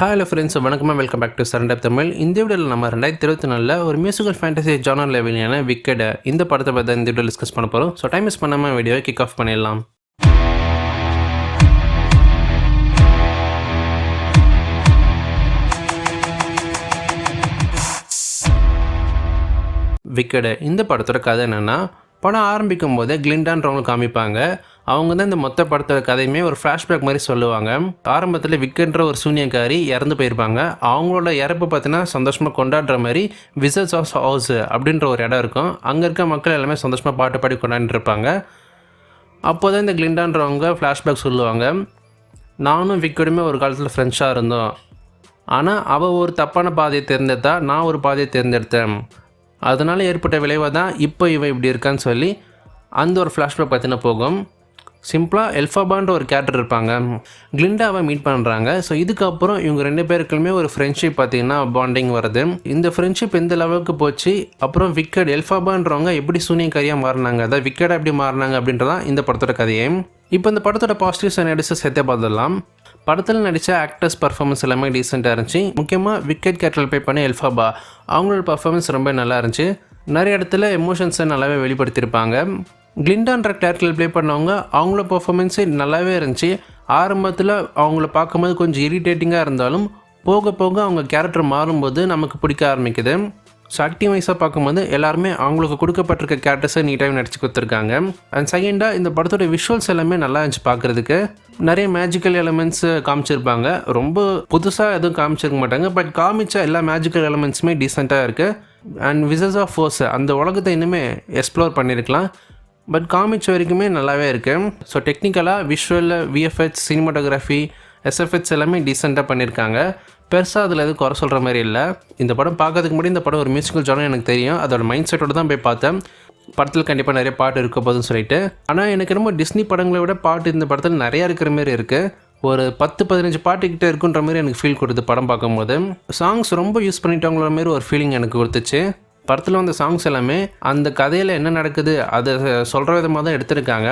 Hello friends, வணக்கமாக welcome back to சரண்டப் தமிழ். இந்த வீடியோவில் நம்ம 2024 ஒரு மியூசிக்கல் ஃபேண்டசி ஜானர் லெவலியான விக்கெட் இந்த படத்தை பற்றி இந்த வீடியோ டிஸ்கஸ் பண்ண போகிறோம். ஸோ டைம் மிஸ் பண்ணாமல் வீடியோவை கிக் ஆஃப் பண்ணிடலாம். விக்கெட் இந்த படத்தோட கதை என்னென்னா, படம் ஆரம்பிக்கும் போதே கிளிண்டான்றவங்க காமிப்பாங்க. அவங்க தான் இந்த மொத்த படத்தோட கதையுமே ஒரு ஃப்ளாஷ்பேக் மாதிரி சொல்லுவாங்க. ஆரம்பத்தில் விக்கெட்ன்ற ஒரு சூனியக்காரி இறந்து போயிருப்பாங்க. அவங்களோட இறப்பு பார்த்தீங்கன்னா சந்தோஷமாக கொண்டாடுற மாதிரி விசர்ஸ் ஆஃப் ஹவுஸ் அப்படின்ற ஒரு இடம் இருக்கும். அங்கே இருக்க மக்கள் எல்லாமே சந்தோஷமாக பாட்டு பாடி கொண்டாடிருப்பாங்க. அப்போ தான் இந்த கிளிண்டான்றவங்க ஃப்ளாஷ்பேக் சொல்லுவாங்க, நானும் விக்கெட்டுமே ஒரு காலத்தில் ஃப்ரெண்ட்ஸாக இருந்தோம். ஆனால் அவள் ஒரு தப்பான பாதையை தேர்ந்தெடுத்தா, நான் ஒரு பாதையை தேர்ந்தெடுத்தேன். அதனால் ஏற்பட்ட விளைவாக தான் இப்போ இவன் இப்படி இருக்கான்னு சொல்லி அந்த ஒரு ஃப்ளாஷ்பேக் பார்த்தீங்கன்னா போகும். சிம்பிளாக எல்ஃபாபான்ற ஒரு கேரக்டர் இருப்பாங்க. கிளிண்டாவை மீட் பண்ணுறாங்க. ஸோ இதுக்கப்புறம் இவங்க ரெண்டு பேருக்குமே ஒரு ஃப்ரெண்ட்ஷிப் பார்த்திங்கன்னா பாண்டிங் வருது. இந்த ஃப்ரெண்ட்ஷிப் எந்த லெவலுக்கு போச்சு, அப்புறம் விக்கெட் எல்ஃபாபான்றவங்க எப்படி சூனியக்காரியாக மாறினாங்க, அதாவது விக்கெட்டாக எப்படி மாறினாங்க அப்படின்றதான் இந்த படத்தோட கதையே. இப்போ இந்த படத்தோட பாசிட்டிவ்ஸ் அண்ட் நெகட்டிவ்ஸ் சேர்த்தே பார்த்துடலாம். படத்தில் நடித்த ஆக்டர்ஸ் பர்ஃபார்மன்ஸ் எல்லாமே டீசெண்டாக இருந்துச்சு. முக்கியமாக விக்கெட் கேரக்டர் ப்ளே பண்ணி எல்ஃபாபா அவங்களோட பர்ஃபார்மன்ஸ் ரொம்ப நல்லா இருந்துச்சு. நிறைய இடத்துல எமோஷன்ஸை நல்லாவே வெளிப்படுத்தியிருப்பாங்க. கிளிண்டான்ற கேரக்டர் ப்ளே பண்ணவங்க அவங்களோட பர்ஃபார்மன்ஸே நல்லாவே இருந்துச்சு. ஆரம்பத்தில் அவங்கள பார்க்கும்போது கொஞ்சம் இரிட்டேட்டிங்காக இருந்தாலும் போக போக அவங்க கேரக்டர் மாறும்போது நமக்கு பிடிக்க ஆரம்பிக்குது. ஸோ ஆக்டிவ் வைஸாக பார்க்கும்போது எல்லாருமே அவங்களுக்கு கொடுக்கப்பட்டிருக்க கேரக்டர்ஸை நீட்டாகவே நடிச்சு கொடுத்துருக்காங்க. அண்ட் செகண்டாக இந்த படத்தோட விஷுவல்ஸ் எல்லாமே நல்லா இருந்துச்சு பார்க்குறதுக்கு. நிறைய மேஜிக்கல் எலமெண்ட்ஸ் காமிச்சிருப்பாங்க. ரொம்ப புதுசாக எதுவும் காமிச்சிருக்க மாட்டாங்க, பட் காமிச்ச எல்லா மேஜிக்கல் எலமெண்ட்ஸுமே டீசெண்டாக இருக்குது. அண்ட் விசர்ஸ் ஆஃப் ஃபோர்ஸ் அந்த உலகத்தை இன்னுமே எக்ஸ்ப்ளோர் பண்ணியிருக்கலாம், பட் காமிச்ச வரைக்குமே நல்லாவே இருக்குது. ஸோ டெக்னிக்கலாக விஷுவல், விஎஃப்எக்ஸ், சினிமாட்டோகிராஃபி, எஸ்எஃப்எக்ஸ் எல்லாமே டீசெண்டாக பண்ணியிருக்காங்க. பெருசாக அதில் எதுவும் குறை சொல்கிற மாதிரி இல்லை. இந்த படம் பார்க்கறதுக்கு முன்னாடி இந்த படம் ஒரு மியூசிக்கல் ஜானர் எனக்கு தெரியும். அதோட மைண்ட் செட்டோடு தான் போய் பார்த்தேன். படத்தில் கண்டிப்பாக நிறைய பாட்டு இருக்க போதுன்னு சொல்லிட்டு. ஆனால் எனக்கு ரொம்ப டிஸ்னி படங்களை விட பாட்டு இந்த படத்தில் நிறையா இருக்கிற மாதிரி இருக்குது. ஒரு 10-15 பாட்டுக்கிட்டே இருக்குன்ற மாதிரி எனக்கு ஃபீல் கொடுத்து படம் பார்க்கும்போது. சாங்ஸ் ரொம்ப யூஸ் பண்ணிட்டாங்களோ மாதிரி ஒரு ஃபீலிங் எனக்கு கொடுத்துச்சு. படத்தில் வந்த சாங்ஸ் எல்லாமே அந்த கதையில் என்ன நடக்குது அதை சொல்கிற விதமாக தான் எடுத்திருக்காங்க.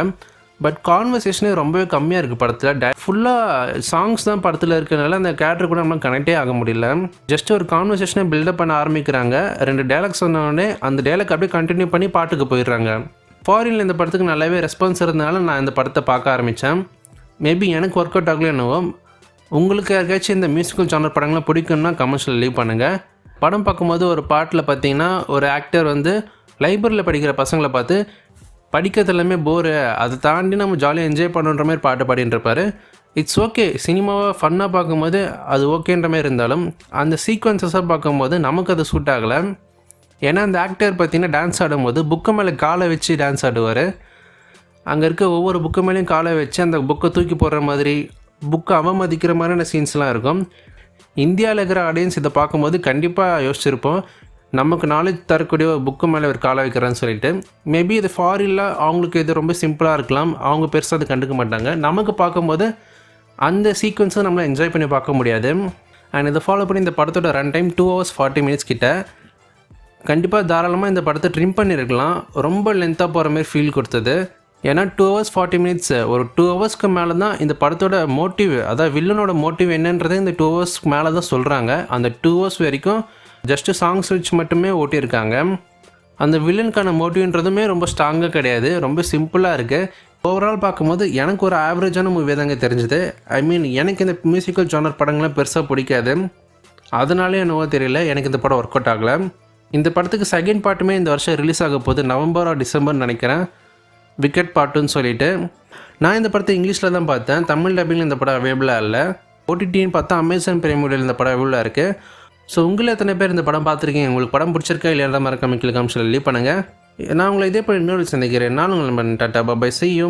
பட் கான்வர்சேஷனே ரொம்பவே கம்மியாக இருக்குது படத்தில். ஃபுல்லாக சாங்ஸ் தான் படத்தில் இருக்கிறதுனால அந்த கேரக்டர் கூட நம்ம கனெக்டே ஆக முடியல. ஜஸ்ட் ஒரு கான்வர்சேஷனை பில்டப் பண்ண ஆரம்பிக்கிறாங்க. 2 டைலாக்ஸ் சொன்னோடனே அந்த டைலாக் அப்படியே கண்டினியூ பண்ணி பாட்டுக்கு போயிடுறாங்க. ஃபாரினில் இந்த படத்துக்கு நல்லாவே ரெஸ்பான்ஸ் இருந்தனால நான் இந்த படத்தை பார்க்க ஆரம்பித்தேன். மேபி எனக்கு ஒர்க் அவுட் ஆகல என்னவோ. உங்களுக்கு யாருக்காச்சும் இந்த மியூசிக்கல் ஜானர் படங்கள்லாம் பிடிக்கும்னா கமெண்ட்ஸில் லீவ் பண்ணுங்கள். படம் பார்க்கும்போது ஒரு பாட்டில் பார்த்தீங்கன்னா ஒரு ஆக்டர் லைப்ரரியில் படிக்கிற பசங்களை பார்த்து படிக்கிறது எல்லாமே போரு, அதை தாண்டி நம்ம ஜாலியாக என்ஜாய் பண்ணுற மாதிரி பாட்டு பாடின்றிருப்பார். இட்ஸ் ஓகே, சினிமாவை ஃபன்னாக பார்க்கும்போது அது ஓகேன்ற மாதிரி இருந்தாலும் அந்த சீக்வன்சஸாக பார்க்கும்போது நமக்கு அது சூட் ஆகலை. ஏன்னா அந்த ஆக்டர் பார்த்திங்கன்னா டான்ஸ் ஆடும்போது புக்கு மேலே காலை வச்சு டான்ஸ் ஆடுவார். அங்கே இருக்க ஒவ்வொரு புக்கு மேலேயும் காலை வச்சு அந்த புக்கை தூக்கி போடுற மாதிரி, புக்கை அவமதிக்கிற மாதிரியான சீன்ஸ்லாம் இருக்கும். இந்தியாவில் இருக்கிற ஆடியன்ஸ் இதை பார்க்கும்போது கண்டிப்பாக யோசிச்சிருப்போம், நமக்கு நாலேஜ் தரக்கூடிய ஒரு புக்கு மேலே ஒரு காலை வைக்கிறான்னு சொல்லிட்டு. மேபி இது ஃபாரினில் அவங்களுக்கு இது ரொம்ப சிம்பிளாக இருக்கலாம், அவங்க பெருசாக அது கண்டுக்க மாட்டாங்க. நமக்கு பார்க்கும்போது அந்த சீக்வன்ஸை நம்மளை என்ஜாய் பண்ணி பார்க்க முடியாது. அண்ட் இதை ஃபாலோ பண்ணி இந்த படத்தோட ரன் டைம் 2 hours 40 minutes கிட்ட. கண்டிப்பாக தாராளமாக இந்த படத்தை ட்ரிம் பண்ணியிருக்கலாம். ரொம்ப லென்த்தாக போகிற மாதிரி ஃபீல் கொடுத்தது. ஏன்னா 2 hours 40 minutes, ஒரு 2 hours மேலே தான் இந்த படத்தோட மோட்டிவ், அதாவது வில்லனோட மோட்டிவ் என்னன்றதை இந்த 2 hours மேலே தான் சொல்கிறாங்க. அந்த 2 hours வரைக்கும் ஜஸ்ட்டு சாங்ஸ் வச்சு மட்டுமே ஓட்டியிருக்காங்க. அந்த வில்லனுக்கான மோட்டிவ்ன்றதுமே ரொம்ப ஸ்ட்ராங்காக கிடையாது, ரொம்ப சிம்பிளாக இருக்குது. ஓவரால் பார்க்கும்போது எனக்கு ஒரு ஆவரேஜான மூவி தாங்க தெரிஞ்சுது. ஐ மீன் எனக்கு இந்த மியூசிக்கல் ஜானர் படங்கள்லாம் பெருசாக பிடிக்காது. அதனாலே என்னவோ தெரியல, எனக்கு இந்த படம் ஒர்க் அவுட் ஆகலை. இந்த படத்துக்கு செகண்ட் பார்ட்டுமே இந்த வருஷம் ரிலீஸ் ஆக போகுது, நவம்பர் ஆர் டிசம்பர் நினைக்கிறேன், விக்கெட் பார்ட்டுன்னு சொல்லிட்டு. நான் இந்த படத்தை இங்கிலீஷில் தான் பார்த்தேன், தமிழ் டப்பிங்கில் இந்த படம் அவைலபிளாக இல்லை. ஓடிடின்னு பார்த்தா அமேசான் பிரைம் வீடியோவில் இந்த படம் அவைலபிளாக இருக்குது. ஸோ உங்களை எத்தனை பேர் இந்த படம் பார்த்துருக்கீங்க, உங்களுக்கு படம் பிடிச்சிருக்கா இல்லையா மறக்காம கீழே கமெண்ட்ஸில் லீவ் பண்ணுங்கள். நான் உங்களை இதே போல் இன்னொரு சந்திக்கிறேன். நான் உங்களை டாட்டா பாய், see you.